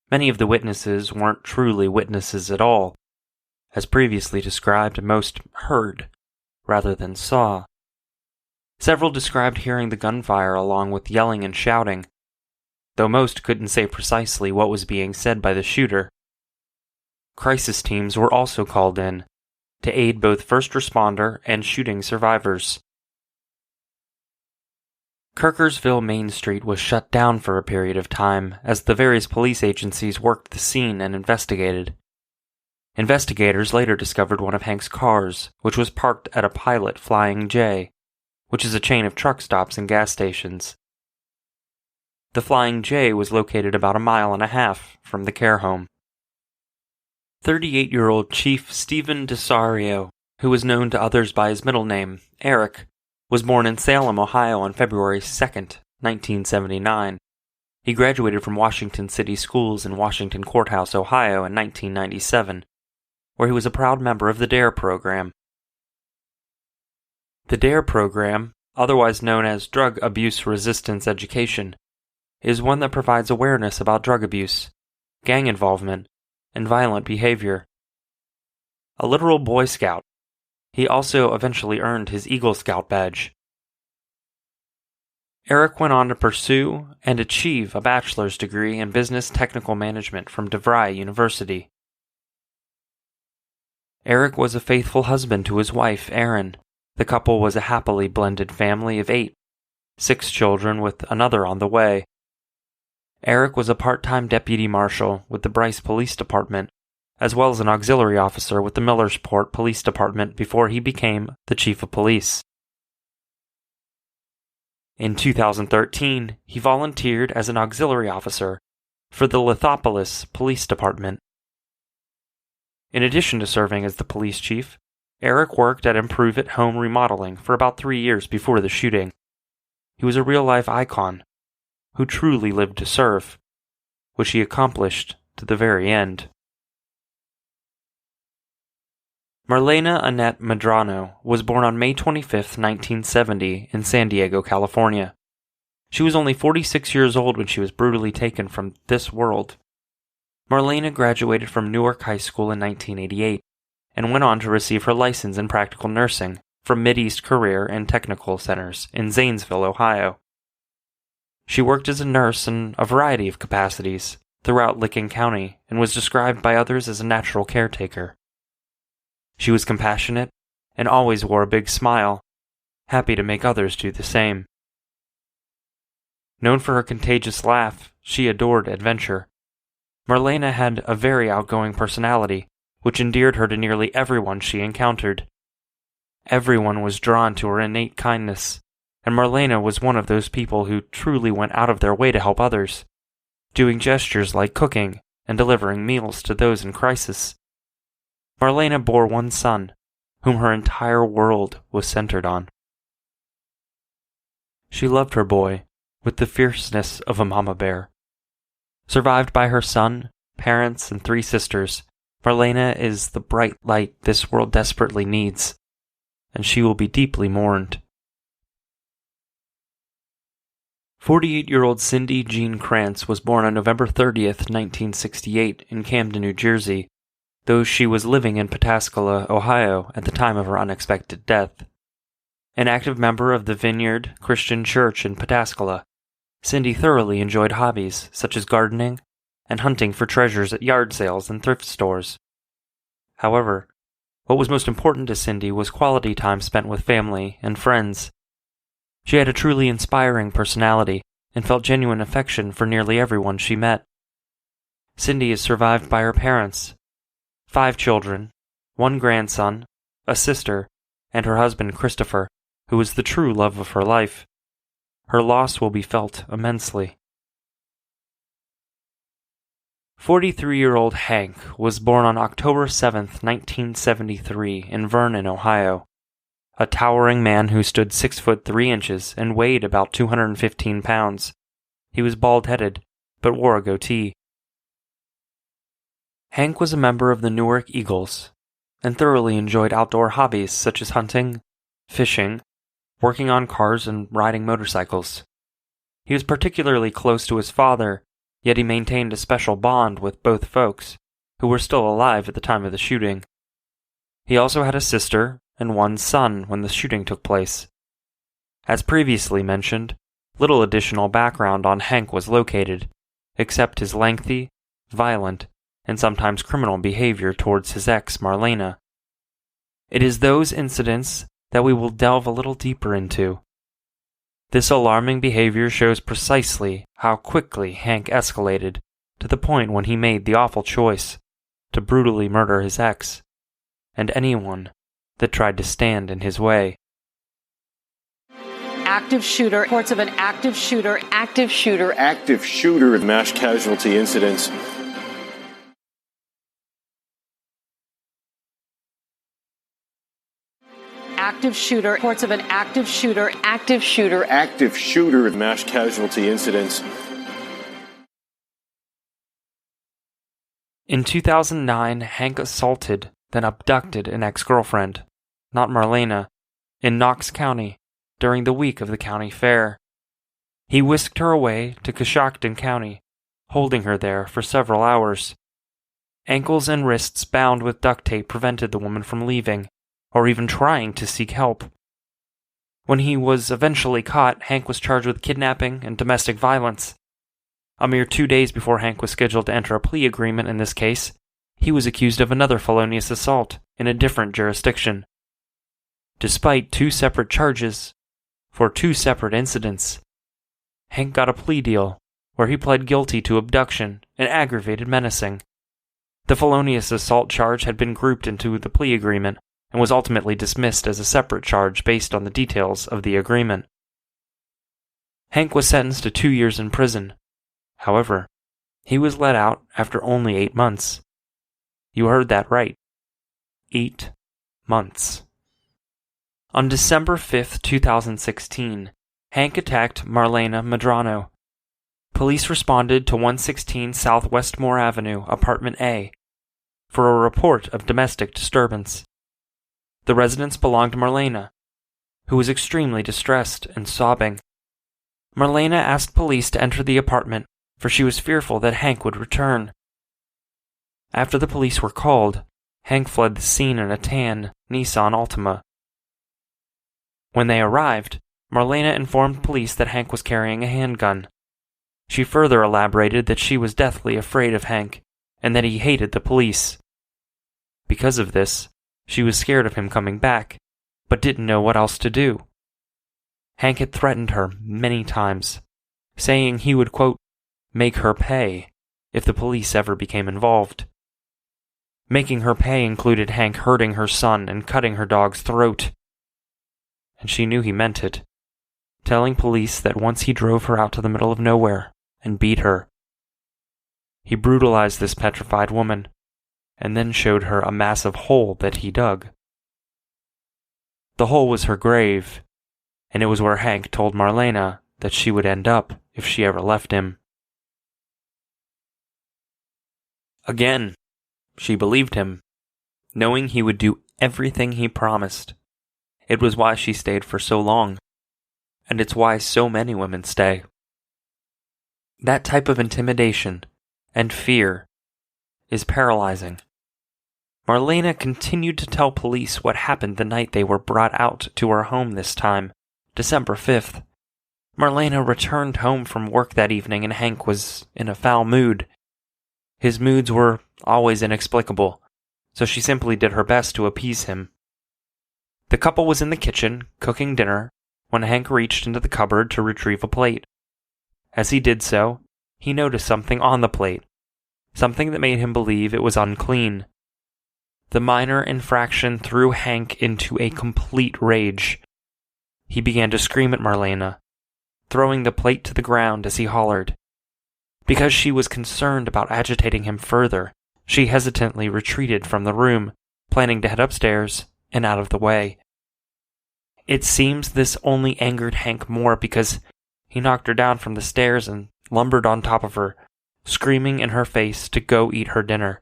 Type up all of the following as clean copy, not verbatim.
Many of the witnesses weren't truly witnesses at all. As previously described, most heard rather than saw. Several described hearing the gunfire along with yelling and shouting, though most couldn't say precisely what was being said by the shooter. Crisis teams were also called in to aid both first responder and shooting survivors. Kirkersville Main Street was shut down for a period of time as the various police agencies worked the scene and investigated. Investigators later discovered one of Hank's cars, which was parked at a Pilot Flying J, which is a chain of truck stops and gas stations. The Flying J was located about 1.5 miles from the care home. 38-year-old Chief Stephen DeSario, who was known to others by his middle name, Eric, was born in Salem, Ohio on February 2, 1979. He graduated from Washington City Schools in Washington Courthouse, Ohio in 1997, where he was a proud member of the DARE program. The DARE program, otherwise known as Drug Abuse Resistance Education, is one that provides awareness about drug abuse, gang involvement, and violent behavior. A literal Boy Scout, he also eventually earned his Eagle Scout badge. Eric went on to pursue and achieve a bachelor's degree in business technical management from DeVry University. Eric was a faithful husband to his wife, Erin. The couple was a happily blended family of 8, 6 children with another on the way. Eric was a part-time deputy marshal with the Bryce Police Department, as well as an auxiliary officer with the Millersport Police Department before he became the chief of police. In 2013, he volunteered as an auxiliary officer for the Lithopolis Police Department. In addition to serving as the police chief, Eric worked at Improve It Home Remodeling for about 3 years before the shooting. He was a real-life icon who truly lived to serve, which he accomplished to the very end. Marlena Annette Medrano was born on May 25, 1970, in San Diego, California. She was only 46 years old when she was brutally taken from this world. Marlena graduated from Newark High School in 1988 and went on to receive her license in practical nursing from Mideast Career and Technical Centers in Zanesville, Ohio. She worked as a nurse in a variety of capacities throughout Licking County and was described by others as a natural caretaker. She was compassionate and always wore a big smile, happy to make others do the same. Known for her contagious laugh, she adored adventure. Marlena had a very outgoing personality, which endeared her to nearly everyone she encountered. Everyone was drawn to her innate kindness, and Marlena was one of those people who truly went out of their way to help others, doing gestures like cooking and delivering meals to those in crisis. Marlena bore one son, whom her entire world was centered on. She loved her boy with the fierceness of a mama bear. Survived by her son, parents, and 3 sisters, Marlena is the bright light this world desperately needs, and she will be deeply mourned. 48-year-old Cindy Jean Krantz was born on November 30th, 1968, in Camden, New Jersey, though she was living in Pataskala, Ohio, at the time of her unexpected death. An active member of the Vineyard Christian Church in Pataskala, Cindy thoroughly enjoyed hobbies such as gardening and hunting for treasures at yard sales and thrift stores. However, what was most important to Cindy was quality time spent with family and friends. She had a truly inspiring personality and felt genuine affection for nearly everyone she met. Cindy is survived by her parents, 5 children, 1 grandson, a sister, and her husband Christopher, who was the true love of her life. Her loss will be felt immensely. 43-year-old Hank was born on October 7, 1973, in Vernon, Ohio. A towering man who stood 6 foot 3 inches and weighed about 215 pounds. He was bald-headed, but wore a goatee. Hank was a member of the Newark Eagles, and thoroughly enjoyed outdoor hobbies such as hunting, fishing, working on cars, and riding motorcycles. He was particularly close to his father, yet he maintained a special bond with both folks, who were still alive at the time of the shooting. He also had a sister and one son when the shooting took place. As previously mentioned, little additional background on Hank was located, except his lengthy, violent, and sometimes criminal behavior towards his ex, Marlena. It is those incidents that we will delve a little deeper into. This alarming behavior shows precisely how quickly Hank escalated to the point when he made the awful choice to brutally murder his ex, and anyone that tried to stand in his way. Active shooter, reports of an active shooter, mass casualty incidents. Active shooter, reports of an active shooter, mass casualty incidents. In 2009, Hank assaulted, then abducted an ex-girlfriend, not Marlena, in Knox County during the week of the county fair. He whisked her away to Coshocton County, holding her there for several hours. Ankles and wrists bound with duct tape prevented the woman from leaving, or even trying to seek help. When he was eventually caught, Hank was charged with kidnapping and domestic violence. A mere 2 days before Hank was scheduled to enter a plea agreement in this case, he was accused of another felonious assault in a different jurisdiction. Despite 2 separate charges, for 2 separate incidents, Hank got a plea deal where he pled guilty to abduction and aggravated menacing. The felonious assault charge had been grouped into the plea agreement and was ultimately dismissed as a separate charge based on the details of the agreement. Hank was sentenced to 2 years in prison. However, he was let out after only 8 months. You heard that right. 8 months. On December 5, 2016, Hank attacked Marlena Medrano. Police responded to 116 South Westmore Avenue, Apartment A, for a report of domestic disturbance. The residence belonged to Marlena, who was extremely distressed and sobbing. Marlena asked police to enter the apartment, for she was fearful that Hank would return. After the police were called, Hank fled the scene in a tan Nissan Altima. When they arrived, Marlena informed police that Hank was carrying a handgun. She further elaborated that she was deathly afraid of Hank, and that he hated the police. Because of this, she was scared of him coming back, but didn't know what else to do. Hank had threatened her many times, saying he would, quote, make her pay if the police ever became involved. Making her pay included Hank hurting her son and cutting her dog's throat. And she knew he meant it, telling police that once he drove her out to the middle of nowhere and beat her. He brutalized this petrified woman, and then showed her a massive hole that he dug. The hole was her grave, and it was where Hank told Marlena that she would end up if she ever left him. Again, she believed him, knowing he would do everything he promised. It was why she stayed for so long, and it's why so many women stay. That type of intimidation and fear is paralyzing. Marlena continued to tell police what happened the night they were brought out to her home this time, December 5th. Marlena returned home from work that evening and Hank was in a foul mood. His moods were always inexplicable, so she simply did her best to appease him. The couple was in the kitchen, cooking dinner, when Hank reached into the cupboard to retrieve a plate. As he did so, he noticed something on the plate, something that made him believe it was unclean. The minor infraction threw Hank into a complete rage. He began to scream at Marlena, throwing the plate to the ground as he hollered. Because she was concerned about agitating him further, she hesitantly retreated from the room, planning to head upstairs and out of the way. It seems this only angered Hank more because he knocked her down from the stairs and lumbered on top of her, screaming in her face to go eat her dinner.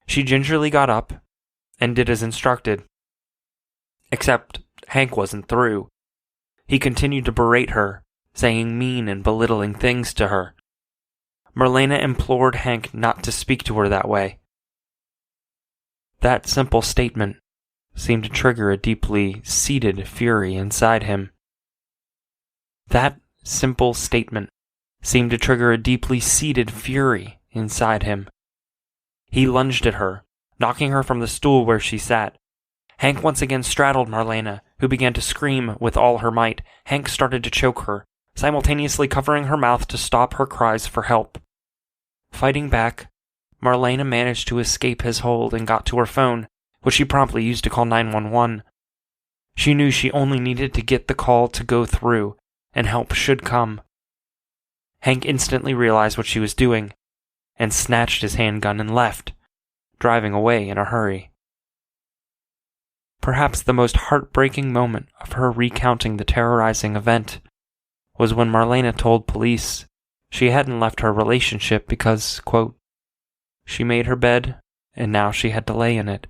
She gingerly got up and did as instructed. Except Hank wasn't through. He continued to berate her, saying mean and belittling things to her. Marlena implored Hank not to speak to her that way. That simple statement seemed to trigger a deeply seated fury inside him. That simple statement seemed to trigger a deeply seated fury inside him. He lunged at her, knocking her from the stool where she sat. Hank once again straddled Marlena, who began to scream with all her might. Hank started to choke her, simultaneously covering her mouth to stop her cries for help. Fighting back, Marlena managed to escape his hold and got to her phone, which she promptly used to call 911. She knew she only needed to get the call to go through, and help should come. Hank instantly realized what she was doing, and snatched his handgun and left, driving away in a hurry. Perhaps the most heartbreaking moment of her recounting the terrorizing event was when Marlena told police she hadn't left her relationship because, quote, she made her bed and now she had to lay in it.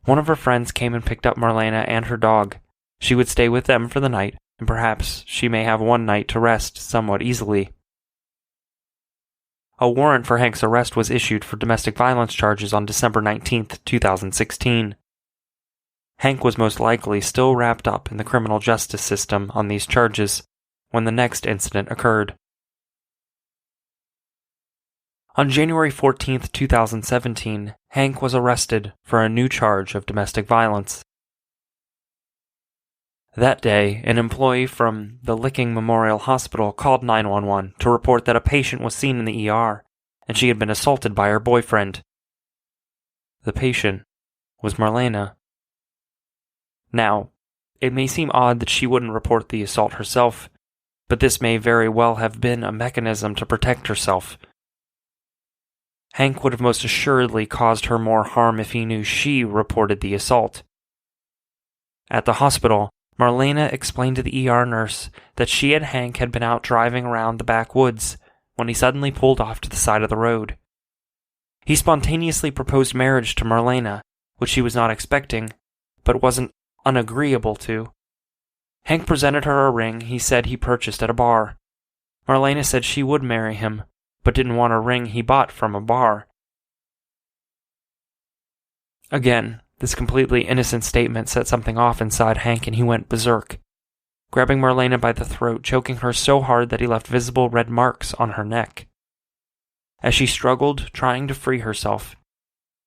One of her friends came and picked up Marlena and her dog. She would stay with them for the night, and perhaps she may have one night to rest somewhat easily. A warrant for Hank's arrest was issued for domestic violence charges on December 19, 2016. Hank was most likely still wrapped up in the criminal justice system on these charges when the next incident occurred. On January 14, 2017, Hank was arrested for a new charge of domestic violence. That day, an employee from the Licking Memorial Hospital called 911 to report that a patient was seen in the ER, and she had been assaulted by her boyfriend. The patient was Marlena. Now, it may seem odd that she wouldn't report the assault herself, but this may very well have been a mechanism to protect herself. Hank would have most assuredly caused her more harm if he knew she reported the assault. At the hospital, Marlena explained to the ER nurse that she and Hank had been out driving around the backwoods when he suddenly pulled off to the side of the road. He spontaneously proposed marriage to Marlena, which she was not expecting, but wasn't unagreeable to. Hank presented her a ring he said he purchased at a bar. Marlena said she would marry him, but didn't want a ring he bought from a bar. Again, this completely innocent statement set something off inside Hank, and he went berserk, grabbing Marlena by the throat, choking her so hard that he left visible red marks on her neck. As she struggled, trying to free herself,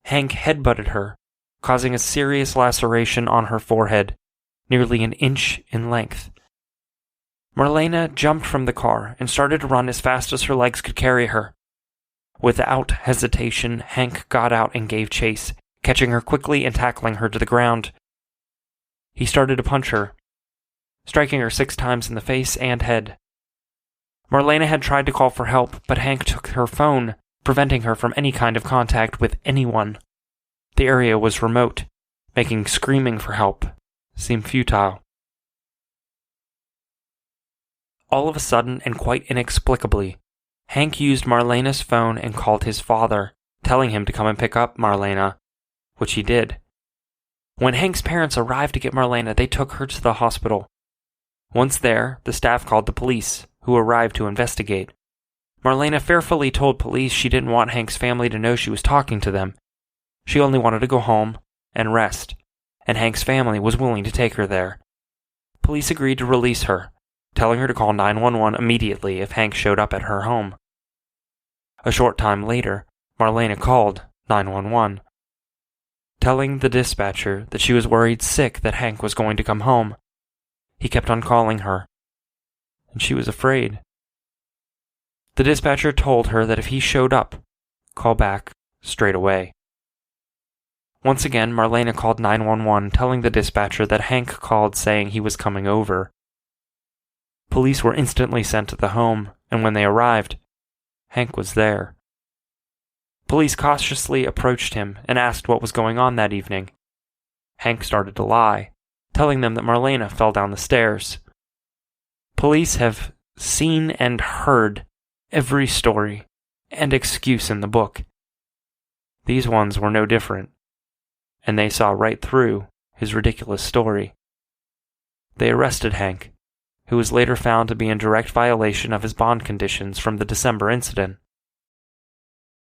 Hank headbutted her, causing a serious laceration on her forehead, nearly an inch in length. Marlena jumped from the car and started to run as fast as her legs could carry her. Without hesitation, Hank got out and gave chase, catching her quickly and tackling her to the ground. He started to punch her, striking her 6 times in the face and head. Marlena had tried to call for help, but Hank took her phone, preventing her from any kind of contact with anyone. The area was remote, making screaming for help seem futile. All of a sudden, and quite inexplicably, Hank used Marlena's phone and called his father, telling him to come and pick up Marlena, which he did. When Hank's parents arrived to get Marlena, they took her to the hospital. Once there, the staff called the police, who arrived to investigate. Marlena fearfully told police she didn't want Hank's family to know she was talking to them. She only wanted to go home and rest, and Hank's family was willing to take her there. Police agreed to release her, telling her to call 911 immediately if Hank showed up at her home. A short time later, Marlena called 911, telling the dispatcher that she was worried sick that Hank was going to come home. He kept on calling her, and she was afraid. The dispatcher told her that if he showed up, call back straight away. Once again, Marlena called 911, telling the dispatcher that Hank called saying he was coming over. Police were instantly sent to the home, and when they arrived, Hank was there. Police cautiously approached him and asked what was going on that evening. Hank started to lie, telling them that Marlena fell down the stairs. Police have seen and heard every story and excuse in the book. These ones were no different, and they saw right through his ridiculous story. They arrested Hank, who was later found to be in direct violation of his bond conditions from the December incident.